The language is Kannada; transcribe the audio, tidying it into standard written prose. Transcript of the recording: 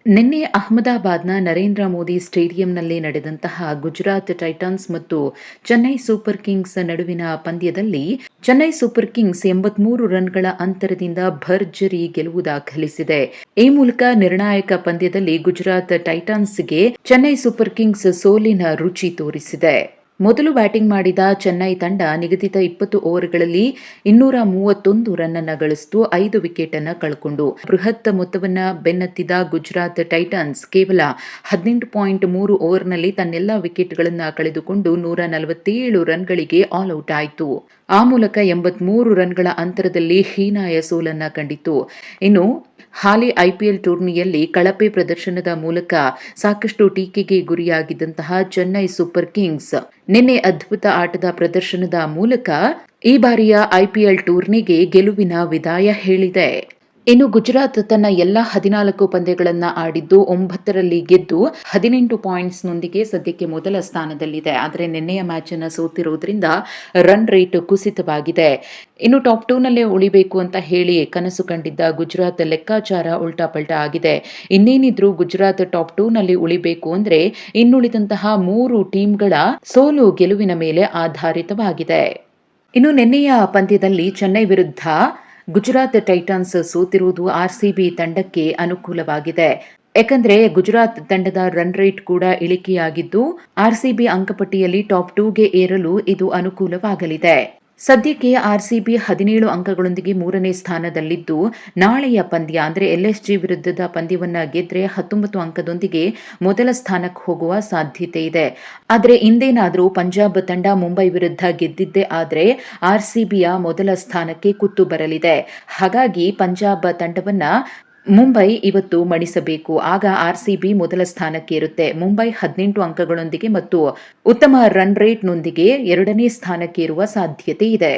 ನಿನ್ನೆ ಅಹಮದಾಬಾದ್ನ ನರೇಂದ್ರ ಮೋದಿ ಸ್ಟೇಡಿಯಂನಲ್ಲಿ ನಡೆದಂತಹ ಗುಜರಾತ್ ಟೈಟಾನ್ಸ್ ಮತ್ತು ಚೆನ್ನೈ ಸೂಪರ್ ಕಿಂಗ್ಸ್ ನಡುವಿನ ಪಂದ್ಯದಲ್ಲಿ ಚೆನ್ನೈ ಸೂಪರ್ ಕಿಂಗ್ಸ್ 83 ರನ್ಗಳ ಅಂತರದಿಂದ ಭರ್ಜರಿ ಗೆಲುವು ದಾಖಲಿಸಿದೆ. ಈ ಮೂಲಕ ನಿರ್ಣಾಯಕ ಪಂದ್ಯದಲ್ಲಿ ಗುಜರಾತ್ ಟೈಟಾನ್ಸ್ಗೆ ಚೆನ್ನೈ ಸೂಪರ್ ಕಿಂಗ್ಸ್ ಸೋಲಿನ ರುಚಿ ತೋರಿಸಿದೆ. ಮೊದಲು ಬ್ಯಾಟಿಂಗ್ ಮಾಡಿದ ಚೆನ್ನೈ ತಂಡ ನಿಗದಿತ 20 ಓವರ್ಗಳಲ್ಲಿ 231 ರನ್ ಅನ್ನು ಗಳಿಸಿತು, 5 ವಿಕೆಟ್ ಅನ್ನು ಕಳ್ಕೊಂಡು ಬೃಹತ್ ಮೊತ್ತವನ್ನ ಬೆನ್ನತ್ತಿದ ಗುಜರಾತ್ ಟೈಟನ್ಸ್ ಕೇವಲ 18.3 ಓವರ್ನಲ್ಲಿ ತನ್ನೆಲ್ಲ ವಿಕೆಟ್ಗಳನ್ನು ಕಳೆದುಕೊಂಡು 147 ರನ್ಗಳಿಗೆ ಆಲ್ ಔಟ್ ಆಯಿತು. ಆ ಮೂಲಕ 83 ರನ್ಗಳ ಅಂತರದಲ್ಲಿ ಹೀನಾಯ ಸೋಲನ್ನ ಕಂಡಿತು. ಇನ್ನು ಹಾಲಿ ಐಪಿಎಲ್ ಟೂರ್ನಿಯಲ್ಲಿ ಕಳಪೆ ಪ್ರದರ್ಶನದ ಮೂಲಕ ಸಾಕಷ್ಟು ಟೀಕೆಗೆ ಗುರಿಯಾಗಿದ್ದಂತಹ ಚೆನ್ನೈ ಸೂಪರ್ ಕಿಂಗ್ಸ್ ನಿನ್ನೆ ಅದ್ಭುತ ಆಟದ ಪ್ರದರ್ಶನದ ಮೂಲಕ ಈ ಬಾರಿಯ ಐಪಿಎಲ್ ಟೂರ್ನಿಗೆ ಗೆಲುವಿನ ವಿದಾಯ ಹೇಳಿದೆ. ಇನ್ನು ಗುಜರಾತ್ ತನ್ನ ಎಲ್ಲ 14 ಪಂದ್ಯಗಳನ್ನು ಆಡಿದ್ದು 9ರಲ್ಲಿ ಗೆದ್ದು 18 ಪಾಯಿಂಟ್ಸ್ನೊಂದಿಗೆ ಸದ್ಯಕ್ಕೆ ಮೊದಲ ಸ್ಥಾನದಲ್ಲಿದೆ. ಆದರೆ ನಿನ್ನೆಯ ಮ್ಯಾಚ್ ಅನ್ನು ಸೋತಿರುವುದರಿಂದ ರನ್ ರೇಟ್ ಕುಸಿತವಾಗಿದೆ. ಇನ್ನು ಟಾಪ್ 2ನಲ್ಲೇ ಉಳಿಬೇಕು ಅಂತ ಹೇಳಿ ಕನಸು ಕಂಡಿದ್ದ ಗುಜರಾತ್ ಲೆಕ್ಕಾಚಾರ ಉಲ್ಟಾಪಲ್ಟಾ ಆಗಿದೆ. ಇನ್ನೇನಿದ್ರೂ ಗುಜರಾತ್ ಟಾಪ್ 2ನಲ್ಲಿ ಉಳಿಬೇಕು ಅಂದ್ರೆ ಇನ್ನುಳಿದಂತಹ 3 ಟೀಮ್ಗಳ ಸೋಲು ಗೆಲುವಿನ ಮೇಲೆ ಆಧಾರಿತವಾಗಿದೆ. ಇನ್ನು ನಿನ್ನೆಯ ಪಂದ್ಯದಲ್ಲಿ ಚೆನ್ನೈ ವಿರುದ್ಧ ಗುಜರಾತ್ ಟೈಟಾನ್ಸ್ ಸೋತಿರುವುದು ಆರ್ಸಿಬಿ ತಂಡಕ್ಕೆ ಅನುಕೂಲವಾಗಿದೆ. ಯಾಕಂದ್ರೆ ಗುಜರಾತ್ ತಂಡದ ರನ್ ರೇಟ್ ಕೂಡ ಇಳಿಕೆಯಾಗಿದ್ದು ಆರ್ಸಿಬಿ ಅಂಕಪಟ್ಟಿಯಲ್ಲಿ ಟಾಪ್ 2ಗೆ ಏರಲು ಇದು ಅನುಕೂಲವಾಗಲಿದೆ. ಸದ್ಯಕ್ಕೆ ಆರ್ಸಿಬಿ 17 ಅಂಕಗಳೊಂದಿಗೆ 3ನೇ ಸ್ಥಾನದಲ್ಲಿದ್ದು ನಾಳೆಯ ಪಂದ್ಯ ಅಂದ್ರೆ ಎಲ್ಎಸ್ಜಿ ವಿರುದ್ಧದ ಪಂದ್ಯವನ್ನ ಗೆದ್ರೆ 19 ಅಂಕದೊಂದಿಗೆ ಮೊದಲ ಸ್ಥಾನಕ್ಕೆ ಹೋಗುವ ಸಾಧ್ಯತೆ ಇದೆ. ಆದರೆ ಇಂದೇನಾದ್ರೂ ಪಂಜಾಬ್ ತಂಡ ಮುಂಬೈ ವಿರುದ್ಧ ಗೆದ್ದಿದ್ದೇ ಆದ್ರೆ ಆರ್ಸಿಬಿಯ ಮೊದಲ ಸ್ಥಾನಕ್ಕೆ ಕುತ್ತು ಬರಲಿದೆ. ಹಾಗಾಗಿ ಪಂಜಾಬ್ ತಂಡವನ್ನ ಮುಂಬೈ ಇವತ್ತು ಮಣಿಸಬೇಕು. ಆಗ ಆರ್ಸಿಬಿ ಮೊದಲ ಸ್ಥಾನಕ್ಕೆ ಇರುತ್ತೆ. ಮುಂಬೈ 18 ಅಂಕಗಳೊಂದಿಗೆ ಮತ್ತು ಉತ್ತಮ ರನ್ ರೇಟ್ನೊಂದಿಗೆ 2ನೇ ಸ್ಥಾನಕ್ಕೆ ಇರುವ ಸಾಧ್ಯತೆ ಇದೆ.